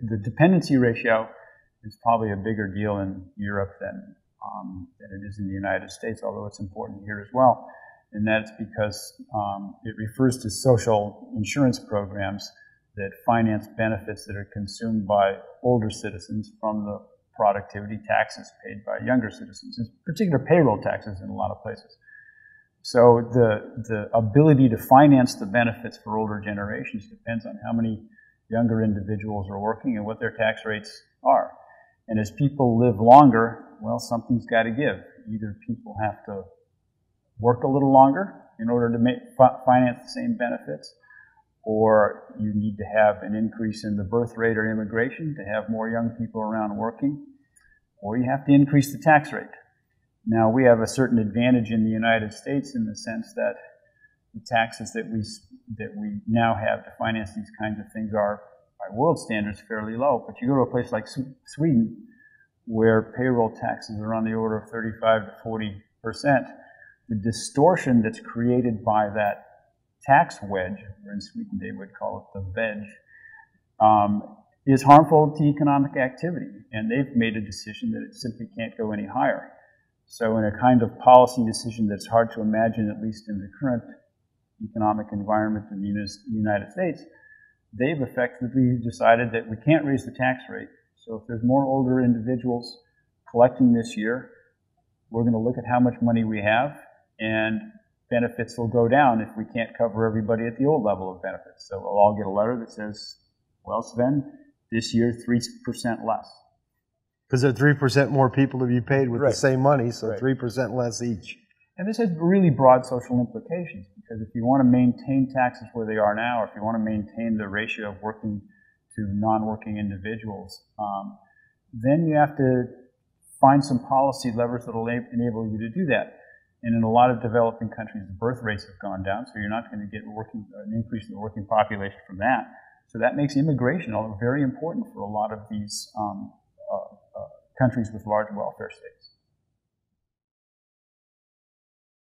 the dependency ratio is probably a bigger deal in Europe than it is in the United States, although it's important here as well. And that's because it refers to social insurance programs that finance benefits that are consumed by older citizens from the productivity taxes paid by younger citizens, in particular payroll taxes in a lot of places. So the ability to finance the benefits for older generations depends on how many younger individuals are working and what their tax rates are. And as people live longer, well, something's got to give. Either people have to work a little longer in order to finance the same benefits, or you need to have an increase in the birth rate or immigration to have more young people around working, or you have to increase the tax rate. Now, we have a certain advantage in the United States in the sense that the taxes that we now have to finance these kinds of things are, by world standards, fairly low. But you go to a place like Sweden, where payroll taxes are on the order of 35 to 40%, the distortion that's created by that tax wedge, or in Sweden they would call it the veg, is harmful to economic activity. And they've made a decision that it simply can't go any higher. So in a kind of policy decision that's hard to imagine, at least in the current economic environment in the United States, they've effectively decided that we can't raise the tax rate. So if there's more older individuals collecting this year, we're going to look at how much money we have, and benefits will go down if we can't cover everybody at the old level of benefits. So we'll all get a letter that says, well, Sven, this year 3% less. Because there are 3% more people to be paid with Right. the same money, so Right. 3% less each. And this has really broad social implications, because if you want to maintain taxes where they are now, or if you want to maintain the ratio of working to non-working individuals, then you have to find some policy levers that will enable you to do that. And in a lot of developing countries, the birth rates have gone down, so you're not going to get an increase in the working population from that. So that makes immigration very important for a lot of these countries with large welfare states.